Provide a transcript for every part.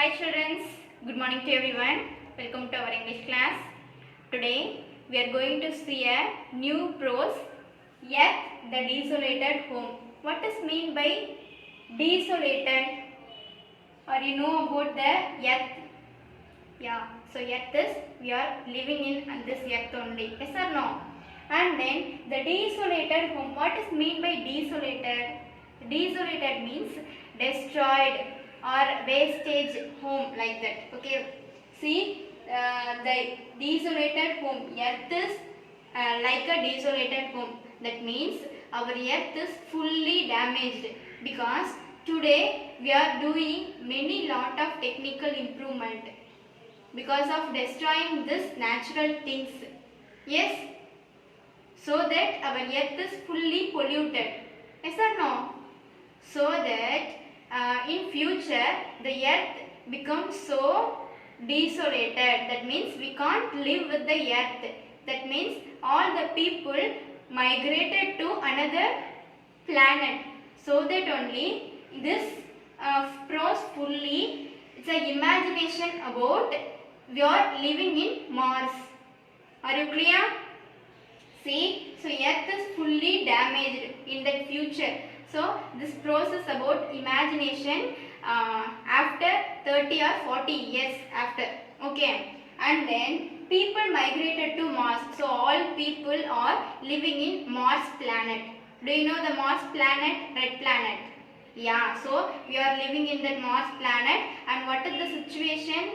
Hi children, good morning to everyone. Welcome to our English class. Today we are going to see a new prose, Yet the Desolated Home. What is mean by desolated? Or you know about the earth? Yeah, so earth is we are living in this earth only. Yes or no? And then the desolated home. What is mean by desolated? Desolated means destroyed or wastage home, like that. Okay. See, the desolated home. Earth is like a desolated home. That means our earth is fully damaged, because today we are doing many lot of technical improvement because of destroying this natural things. Yes, so that our earth is fully polluted. Yes or no? So that in future the earth becomes so desolated. That means we can't live with the earth. That means all the people migrated to another planet. So that only this prose fully, it's an imagination about we are living in Mars. Are you clear? See, so earth is fully damaged in that future. So this process about imagination after 30 or 40 years after. Okay. And then people migrated to Mars. So all people are living in Mars planet. Do you know the Mars planet? Red planet. Yeah, so we are living in that Mars planet, and what is the situation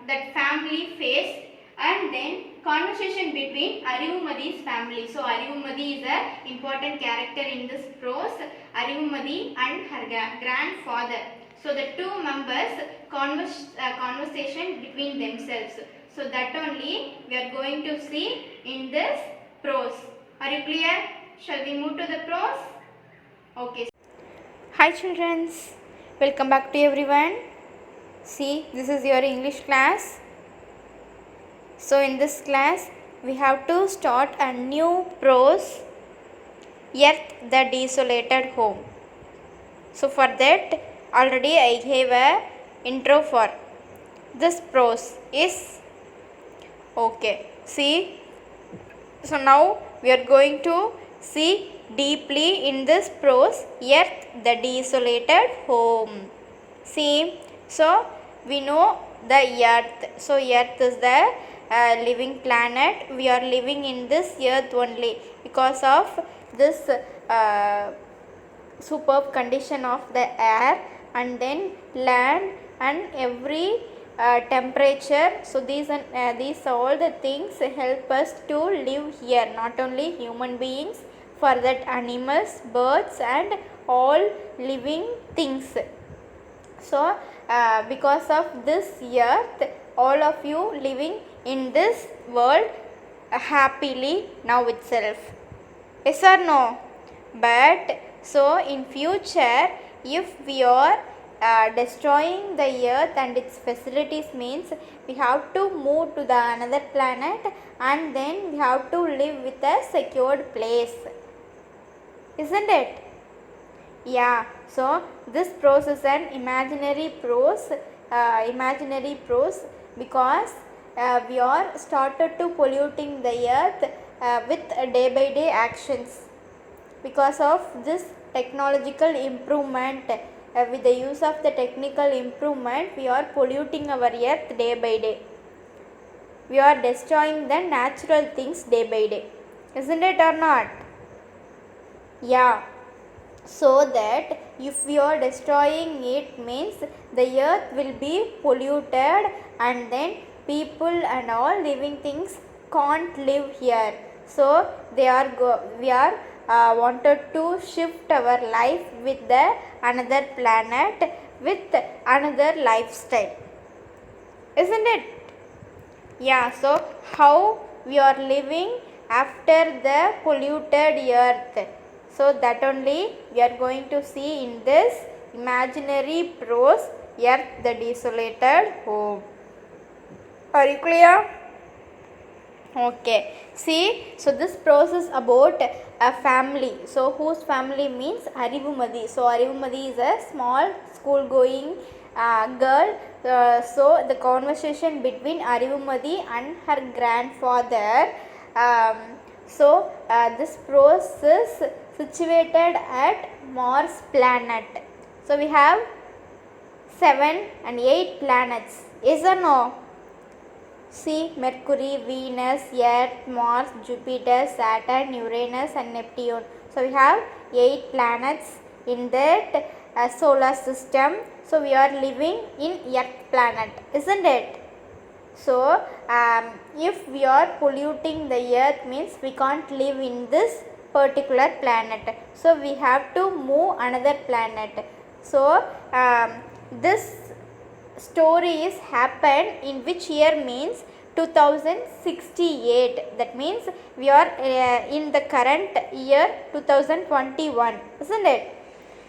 that family faced, and then conversation between Arivumadi's family. So Arivumadi is a important character in this prose. Arivumadi and her grandfather. So the two members conversation between themselves. So that only we are going to see in this prose. Are you clear? Shall we move to the prose? Okay. Hi children, welcome back to everyone. See, this is your English class. So in this class we have to start a new prose, Earth the Desolated Home. So for that already I gave a intro for this prose is okay. See, so now we are going to see deeply in this prose, Earth the Desolated Home. See, so we know the earth. So earth is the living planet. We are living in this earth only because of this superb condition of the air, and then land, and every temperature. So these all the things help us to live here. Not only human beings, for that animals, birds, and all living things. So because of this earth, all of you living in this world happily now itself. Yes or no? But so in future, if we are destroying the earth and its facilities, means we have to move to the another planet, and then we have to live with a secured place. Isn't it? Yeah, so this prose is an imaginary prose, because we are started to polluting the earth with day by day actions. Because of this technological improvement, with the use of the technical improvement, we are polluting our earth day by day. We are destroying the natural things day by day. Isn't it or not? Yeah. So that if we are destroying it, means the earth will be polluted, and then people and all living things can't live here. So we are wanted to shift our life with the another planet, with another lifestyle. Isn't it? Yeah, so how we are living after the polluted earth. So that only we are going to see in this imaginary prose, Earth the Desolated Home. Are you clear? Okay. See, so this prose is about a family. So whose family means Arivumadi. So Arivumadi is a small school going girl. So the conversation between Arivumadi and her grandfather. Um, this prose is situated at Mars planet. So we have 7 and 8 planets. Yes or no? See, Mercury, Venus, Earth, Mars, Jupiter, Saturn, Uranus and Neptune. So we have 8 planets in that solar system. So we are living in Earth planet, isn't it? So if we are polluting the Earth means we can't live in this particular planet. So we have to move another planet. So this story is happened in which year means 2068. That means we are in the current year 2021, isn't it?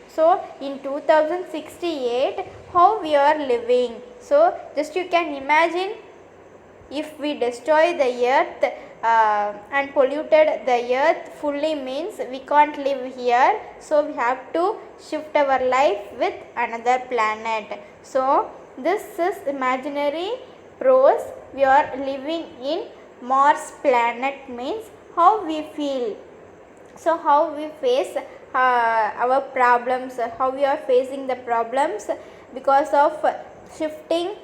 So in 2068 how we are living. So just you can imagine, if we destroy the earth and polluted the earth fully means we can't live here. So we have to shift our life with another planet. So this is imaginary prose. We are living in Mars planet means how we feel. So how we face our problems, how we are facing the problems because of shifting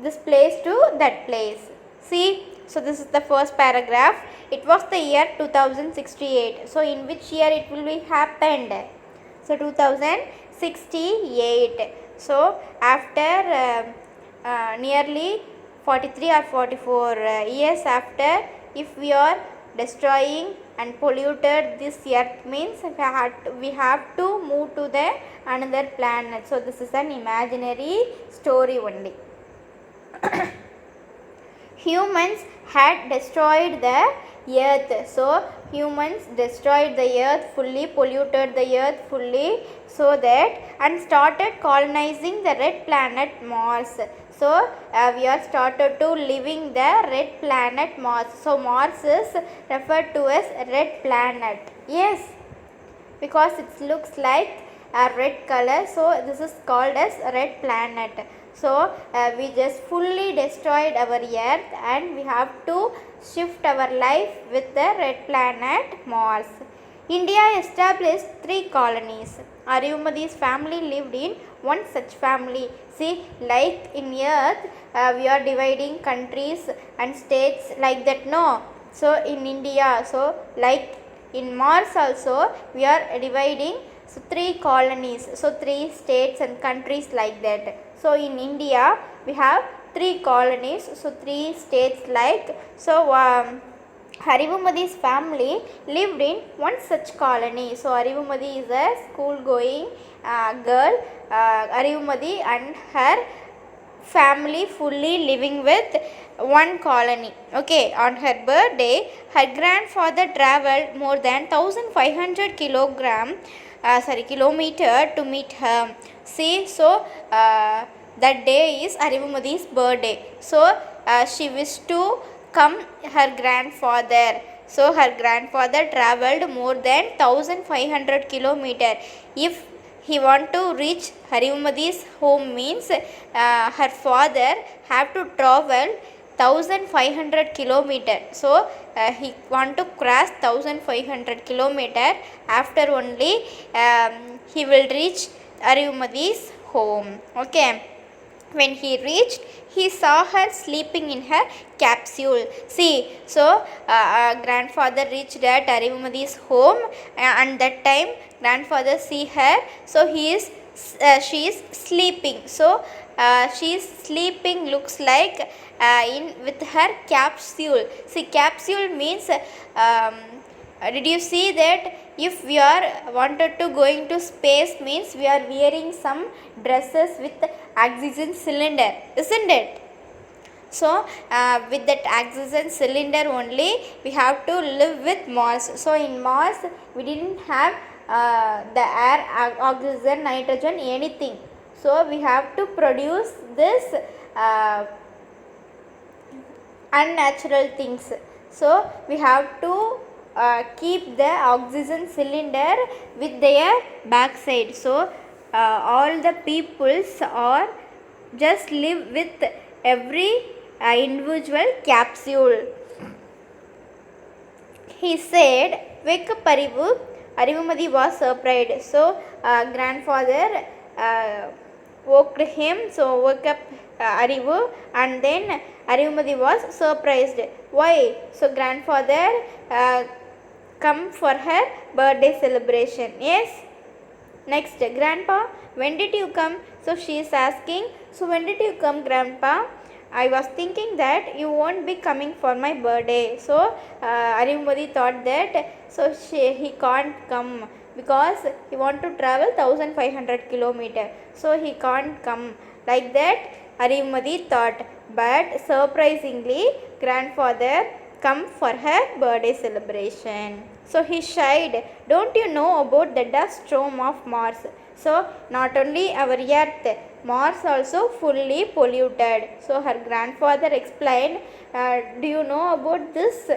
this place to that place. See, so this is the first paragraph. It was the year 2068. So in which year it will be happened? So 2068. So after nearly 43 or 44 years after, if we are destroying and polluted this earth means we have to move to the another planet. So this is an imaginary story only. Humans had destroyed the earth. So humans destroyed the earth fully, polluted the earth fully, so that and started colonizing the red planet Mars. So we are started to living the red planet Mars. So Mars is referred to as red planet. Yes, because it looks like a red color, so this is called as red planet. So we just fully destroyed our earth and we have to shift our life with the red planet Mars. India established 3 colonies. Arivumadi's family lived in one such family. See, like in earth we are dividing countries and states like that, no? So in India, so like in Mars also we are dividing 3 colonies, so 3 states and countries like that. So in India we have 3 colonies, so 3 states like. So Arivumadi's family lived in one such colony. So Arivumadi is a school going girl. Arivumadi and her family fully living with one colony. Okay, on her birthday, her grandfather travelled more than 1500 kilometer to meet her. See, so that day is Arivumadi's birthday. So she wished to come her grandfather. So her grandfather travelled more than 1500 kilometer. If he want to reach Arivumadi's home means her father have to travel 1500 kilometer. So he want to cross 1500 kilometer. After only he will reach Arivumadi's home. Okay. When he reached, he saw her sleeping in her capsule. See, so grandfather reached at Arivumadi's home and that time grandfather see her. So she is sleeping. So she is sleeping looks like in with her capsule. See, capsule means did you see that if we are wanted to going to space means we are wearing some dresses with oxygen cylinder, isn't it? So with that oxygen cylinder only we have to live with Mars. So in Mars we didn't have the air, oxygen, nitrogen, anything. So we have to produce this unnatural things. So we have to keep the oxygen cylinder with their backside. So all the peoples are just live with every individual capsule. He said, "Wake up, Arivu." Arivumadi was surprised. So, grandfather woke him. So, woke up Arivu, and then Arivumadi was surprised. Why? So, grandfather come for her birthday celebration. Yes. Next, Grandpa, when did you come? So, she is asking, so when did you come, Grandpa? I was thinking that you won't be coming for my birthday. So, Arivumadi thought that he can't come because he want to travel 1500 kilometer. So, he can't come. Like that, Arivumadi thought. But surprisingly, grandfather come for her birthday celebration. So, he shied. Don't you know about the dust storm of Mars? So, not only our Earth, Mars also fully polluted. So, her grandfather explained, do you know about this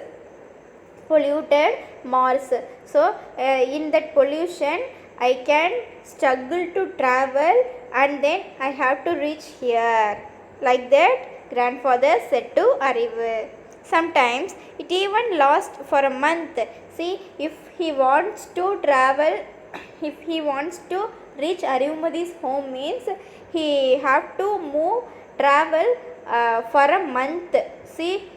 polluted Mars? So, in that pollution, I can struggle to travel and then I have to reach here. Like that, grandfather said to Arivu. Sometimes it even lasts for a month. See, if he wants to travel, if he wants to reach Arivumadi's home means he have to travel for a month. See,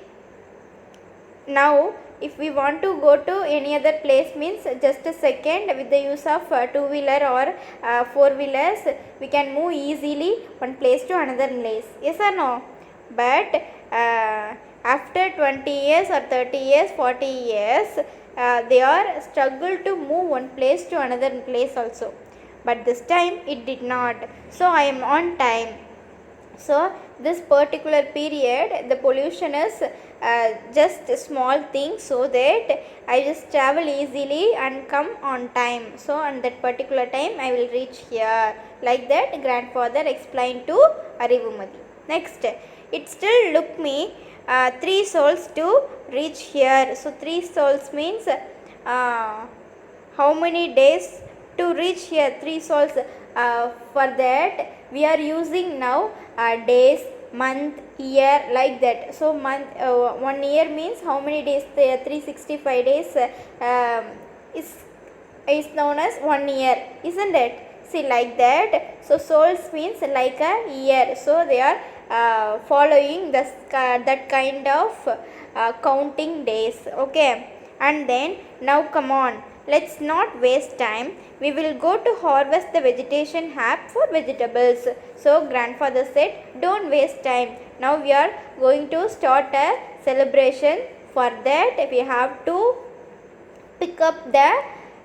now if we want to go to any other place means just a second with the use of two-wheeler or four-wheelers we can move easily one place to another place. Yes or no? But after 20 years or 30 years, 40 years, they are struggle to move one place to another place also. But this time it did not. So, I am on time. So, this particular period, the pollution is just a small thing, so that I just travel easily and come on time. So, on that particular time, I will reach here. Like that, grandfather explained to Arivumadi. Next, it still took me 3 souls to reach here. So, 3 souls means how many days to reach here? 3 souls. For that, we are using now days, month, year, like that. So, month 1 year means how many days? 365 days is known as 1 year, isn't it? See, like that. So, souls means like a year. So, they are following that kind of counting days. Okay. And then now come on, let's not waste time. We will go to harvest the vegetation hab for vegetables. So, grandfather said, don't waste time. Now we are going to start a celebration. For that, we have to pick up the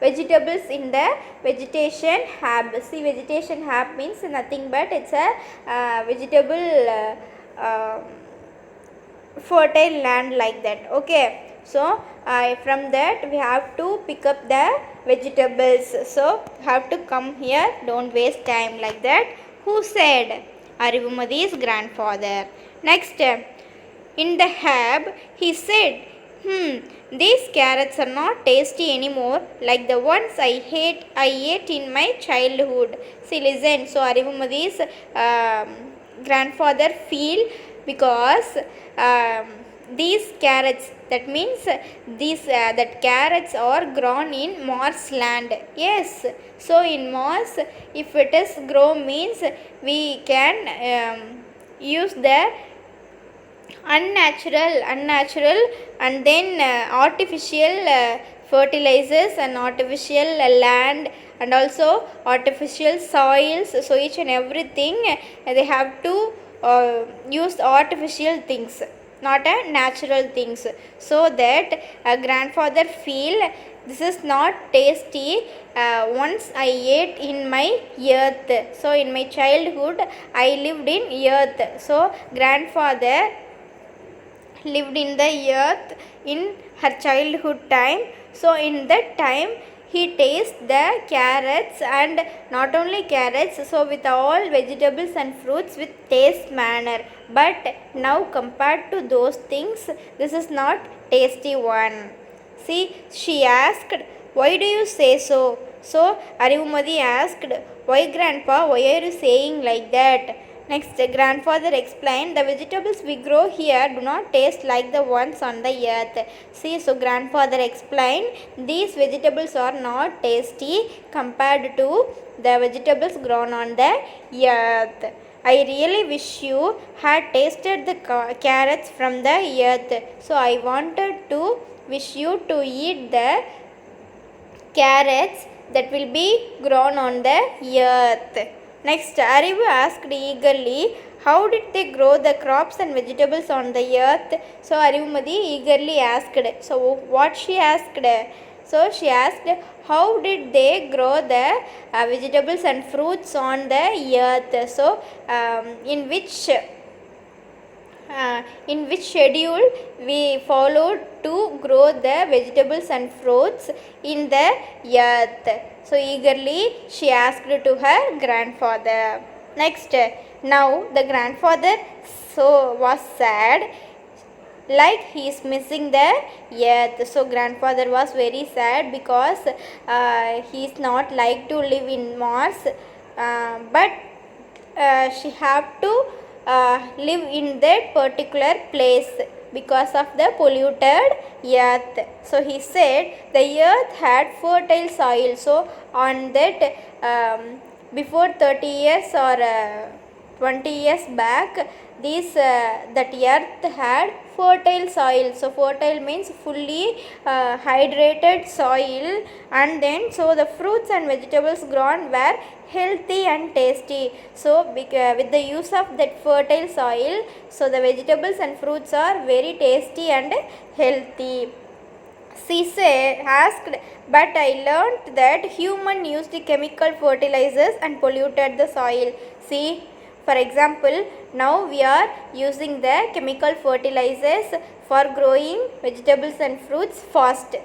vegetables in the vegetation hab. See, vegetation hab means nothing but it's a vegetable fertile land, like that. Okay. So, from that we have to pick up the vegetables. So, have to come here, don't waste time, like that. Who said? Arivumadi's grandfather. Next, in the hab, he said, these carrots are not tasty anymore like the ones I ate in my childhood. See, listen. So, Arivumadi's grandfather feel because these carrots, that means that carrots are grown in Mars land. Yes. So, in Mars, if it is grow means we can use the unnatural and then artificial fertilizers and artificial land and also artificial soils. So, each and everything they have to use artificial things, not a natural things. So that grandfather feel this is not tasty once I ate in my earth. So, in my childhood I lived in earth. So, grandfather lived in the earth in her childhood time. So, in that time he tastes the carrots, and not only carrots, so with all vegetables and fruits with taste manner. But now compared to those things, this is not tasty one. See, she asked, why do you say so? So, Arivumadi asked, Why grandpa? Why are you saying like that? Next, grandfather explained, the vegetables we grow here do not taste like the ones on the earth. See, so grandfather explained, these vegetables are not tasty compared to the vegetables grown on the earth. I really wish you had tasted the carrots from the earth. So I wanted to wish you to eat the carrots that will be grown on the earth. Next, Arivu asked eagerly, how did they grow the crops and vegetables on the earth? So Arivumadi eagerly asked. So what she asked? So she asked, how did they grow the vegetables and fruits on the earth? So in which schedule we followed to grow the vegetables and fruits in the earth? So eagerly she asked to her grandfather. Next, now the grandfather was sad, like he is missing the earth. So grandfather was very sad because he is not like to live in Mars, but she have to live in that particular place because of the polluted earth. So he said the earth had fertile soil. So on that before 30 years or 20 years back, that earth had fertile soil. So fertile means fully hydrated soil, and then so the fruits and vegetables grown were healthy and tasty. So with the use of that fertile soil, so the vegetables and fruits are very tasty and healthy. She asked, but I learnt that human used chemical fertilizers and polluted the soil. See, for example, now we are using the chemical fertilizers for growing vegetables and fruits fast,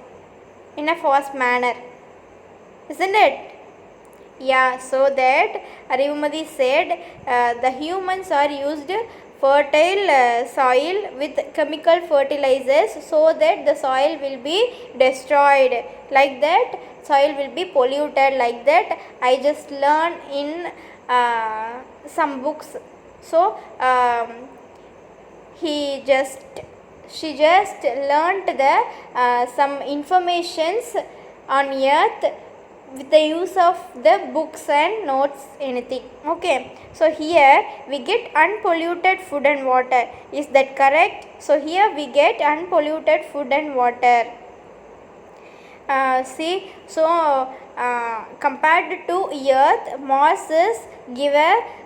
in a fast manner, isn't it? Yeah, so that Arivumadi said the humans are used fertile soil with chemical fertilizers so that the soil will be destroyed. Like that, soil will be polluted. Like that, I just learned in some books. So she just learnt the some informations on earth with the use of the books and notes, anything. Okay, so here we get unpolluted food and water. Is that correct? So here we get unpolluted food and water. See, so compared to earth, Mars is give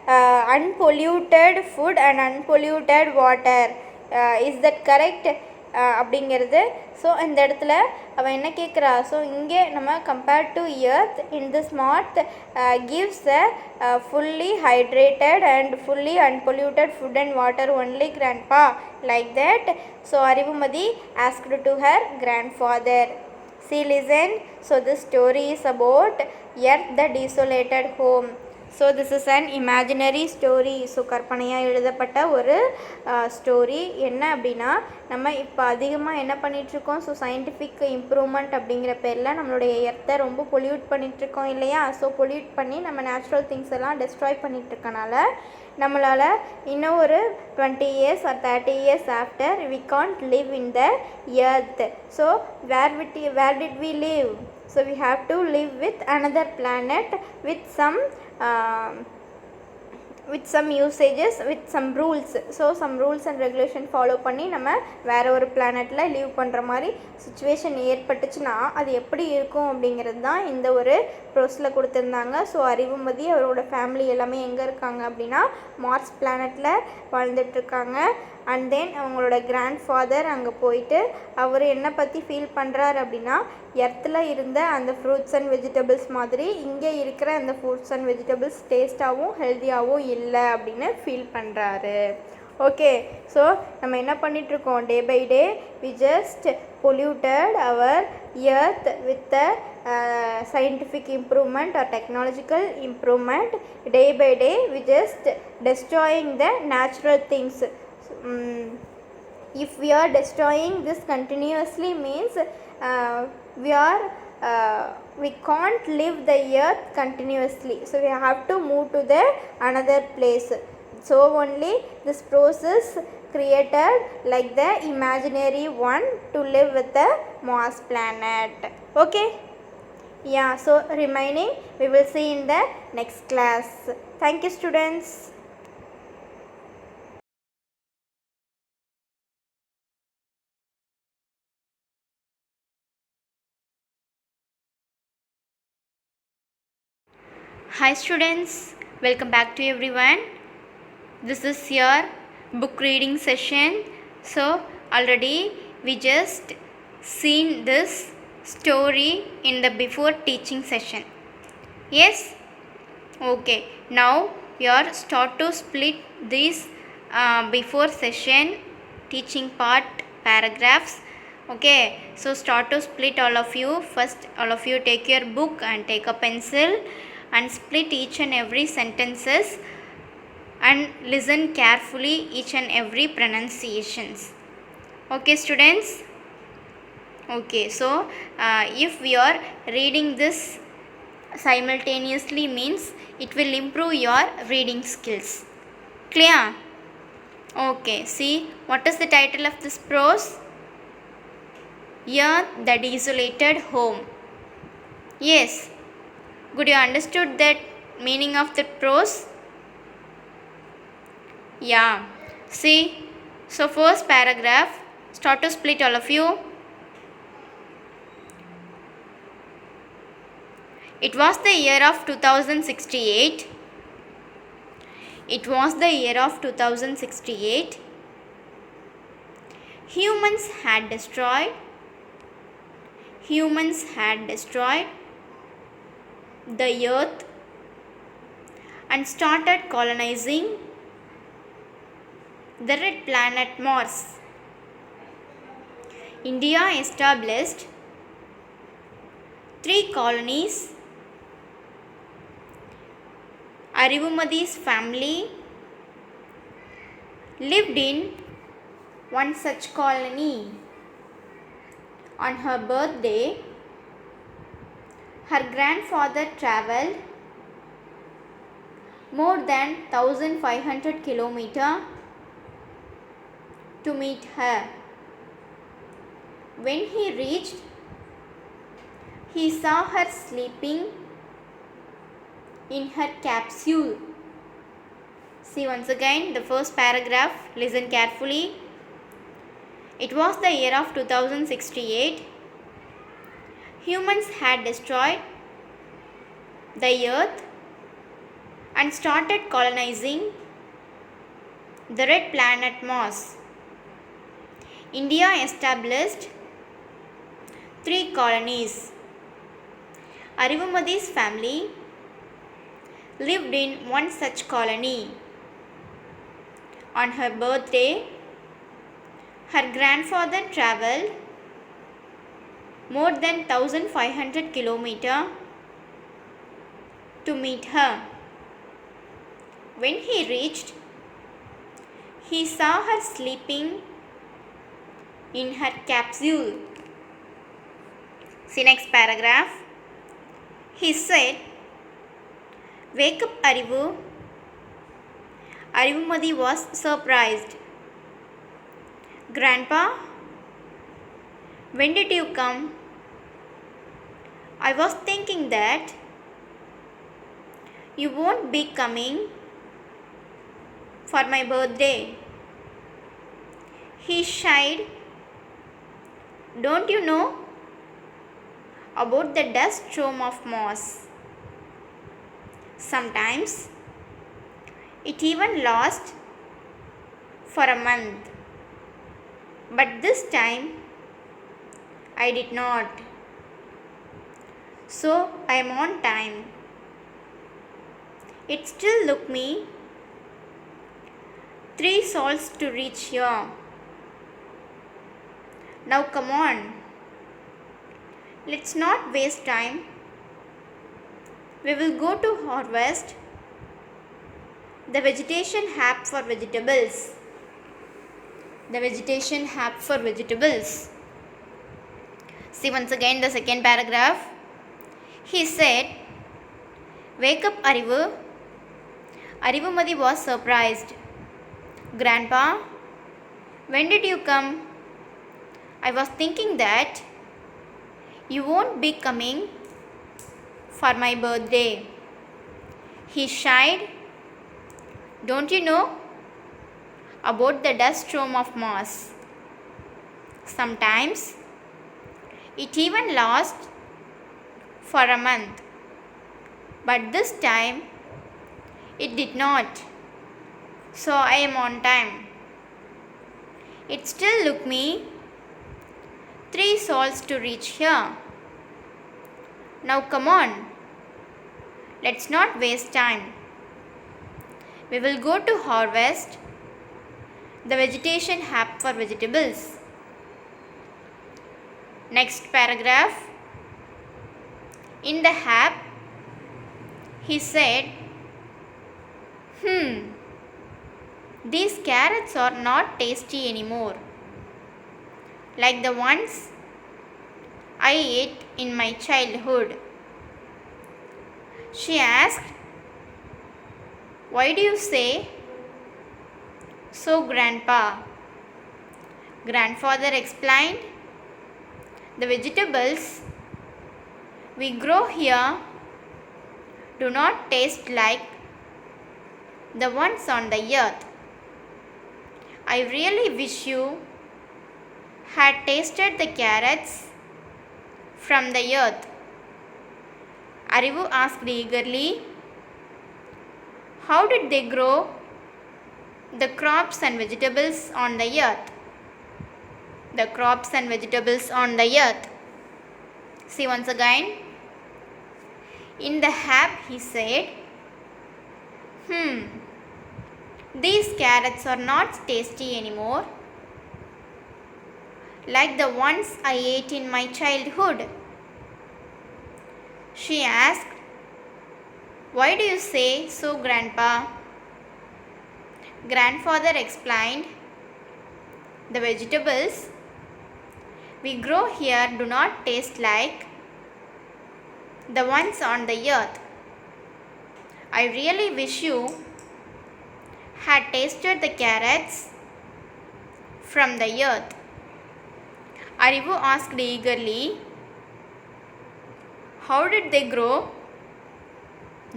unpolluted food and unpolluted water. Is that correct? அப்படிங்கிறது. So இந்த இடத்துல அவன் என்ன கேட்குறா, so இங்கே நம்ம compared to earth in this month gives fully hydrated and fully unpolluted food and water only, grandpa, like that. So Arivumadi asked to her grandfather. See, listen. So this story is about Earth, the desolated home. So this is an imaginary story. So கற்பனையாக எழுதப்பட்ட ஒரு story. என்ன அப்படின்னா, நம்ம இப்போ அதிகமாக என்ன பண்ணிகிட்ருக்கோம், ஸோ சயின்டிஃபிக் இம்ப்ரூவ்மெண்ட் அப்படிங்கிற பேரில் நம்மளுடைய எர்த்தை ரொம்ப பொல்யூட் பண்ணிகிட்ருக்கோம் இல்லையா. ஸோ பொல்யூட் பண்ணி நம்ம நேச்சுரல் திங்ஸ் எல்லாம் டெஸ்ட்ராய் பண்ணிகிட்ருக்கனால நம்மளால் இன்னும் ஒரு 20 years or 30 years after we can't live in the earth. So where did we live? So we have to live with another planet with some usages, with some rules. So some rules and regulation follow பண்ணி நம்ம வேறு ஒரு பிளானட்டில் leave பண்ணுற மாதிரி situation ஏற்பட்டுச்சுன்னா அது எப்படி இருக்கும் அப்படிங்கிறது தான் இந்த ஒரு ப்ரோஸில் கொடுத்துருந்தாங்க. ஸோ அறிவுமதி அவரோட ஃபேமிலி எல்லாமே எங்கே இருக்காங்க அப்படின்னா மார்ஸ் பிளானட்டில் வாழ்ந்துட்டுருக்காங்க. அண்ட் தென் அவங்களோட கிராண்ட் ஃபாதர் அங்கே போயிட்டு அவர் என்ன பற்றி ஃபீல் பண்ணுறாரு அப்படின்னா, எர்த்தில் இருந்த அந்த ஃப்ரூட்ஸ் அண்ட் வெஜிடபிள்ஸ் மாதிரி இங்கே இருக்கிற அந்த ஃப்ரூட்ஸ் அண்ட் வெஜிடபிள்ஸ் டேஸ்ட்டாகவும் ஹெல்த்தியாகவும் இல்லை அப்படின்னு ஃபீல் பண்ணுறாரு. ஓகே, ஸோ நம்ம என்ன பண்ணிகிட்ருக்கோம், day by day we just polluted our earth with the scientific improvement or technological improvement. Day by day we just destroying the natural things. If we are destroying this continuously means we are we can't live the earth continuously, so we have to move to the another place. So only this process created like the imaginary one to live with the Mars planet. Okay, yeah, so remaining we will see in the next class. Thank you, students. Hi students, welcome back to everyone. This is your book reading session. So already we just seen this story in the before teaching session. Yes? Okay. Now you are start to split these before session teaching part paragraphs. Okay. So start to split all of you. First all of you take your book and take a pencil and split each and every sentences and listen carefully each and every pronunciations. Okay students? Okay, so if we are reading this simultaneously means it will improve your reading skills. Clear? Okay, see what is the title of this prose? Earth, the Desolated Home. Yes, good, you understood that meaning of the prose? Yeah, see, so first paragraph, start to split all of you. It was the year of 2068. It was the year of 2068. Humans had destroyed the earth and started colonizing the red planet Mars. India established 3 colonies. Arivumadi's family lived in one such colony. On her birthday, her grandfather travelled more than 1500 kilometers to meet her. When he reached, he saw her sleeping in her capsule. See once again the first paragraph, listen carefully. It was the year of 2068. Humans had destroyed the earth and started colonizing the red planet Mars. India established 3 colonies. Arivumadi's family lived in one such colony. On her birthday, her grandfather travelled more than 1500 kilometers to meet her. When he reached, he saw her sleeping in her capsule. See next paragraph. He said, "Wake up, Arivu." Arivumadi was surprised. "Grandpa, when did you come?" "I was thinking that you won't be coming for my birthday." He shied. "Don't you know about the dust storm of Mars? Sometimes it even lasts for a month. But this time I did not. So I am on time. It still took me 3 sols to reach here. Now come on. Let's not waste time. We will go to harvest the vegetation hab for vegetables. The vegetation hab for vegetables. See once again the second paragraph. He said, "Wake up, Arivu." Arivumadi was surprised. "Grandpa, when did you come?" "I was thinking that you won't be coming for my birthday." He shied. "Don't you know about the dust storm of Mars? Sometimes it even lasts for a month. But this time it did not. So I am on time. It still took me 3 sols to reach here. Now come on. Let's not waste time. We will go to harvest the vegetation app for vegetables." Next paragraph. In the app, he said, "These carrots are not tasty anymore, like the ones I ate in my childhood." She asked, "Why do you say so, Grandpa?" Grandfather explained, "The vegetables we grow here do not taste like the ones on the earth. I really wish you had tasted the carrots from the earth." Arivu asked eagerly, "How did they grow the crops and vegetables on the earth?" The crops and vegetables on the earth. See once again. In the app, he said, "These carrots are not tasty anymore, like the ones I ate in my childhood." She asked, "Why do you say so, Grandpa?" Grandfather explained, "The vegetables we grow here do not taste like the ones on the earth. I really wish you had tasted the carrots from the earth." Arivu asked eagerly, "How did they grow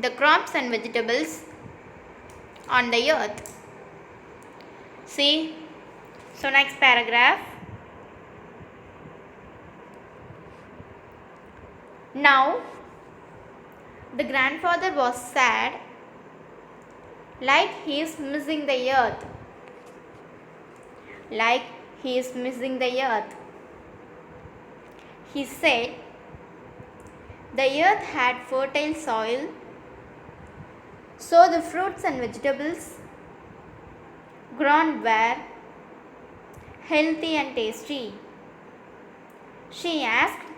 the crops and vegetables on the earth?" See, so next paragraph. Now, the grandfather was sad, like he is missing the earth. Like he is missing the earth. He said, "The earth had fertile soil, so the fruits and vegetables grown were healthy and tasty." She asked,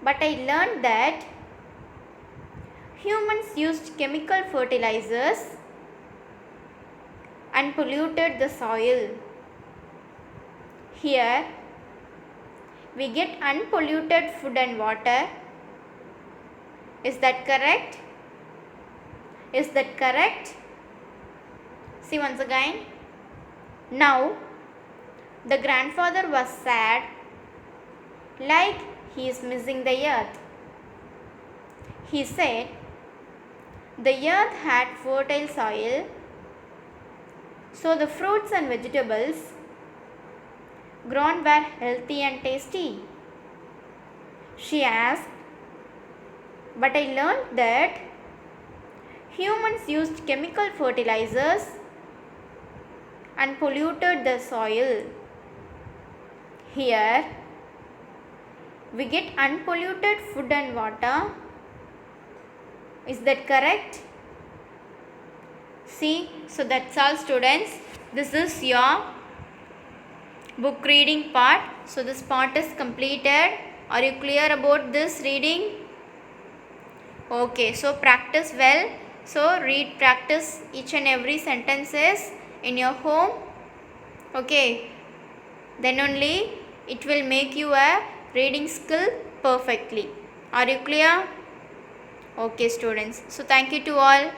"But I learned that humans used chemical fertilizers and polluted the soil. Here, we get unpolluted food and water. Is that correct? Is that correct?" See once again. Now, the grandfather was sad, like he is missing the earth. He said, "The earth had fertile soil, so the fruits and vegetables grown were healthy and tasty." She asked, "But I learned that humans used chemical fertilizers and polluted the soil. Here, we get unpolluted food and water. Is that correct?" See, so that's all, students. This is your book reading part. So this part is completed. Are you clear about this reading? Okay, so practice well. So read, practice each and every sentences in your home. Okay, then only it will make you a reading skill perfectly. Are you clear? Okay students. So thank you to all.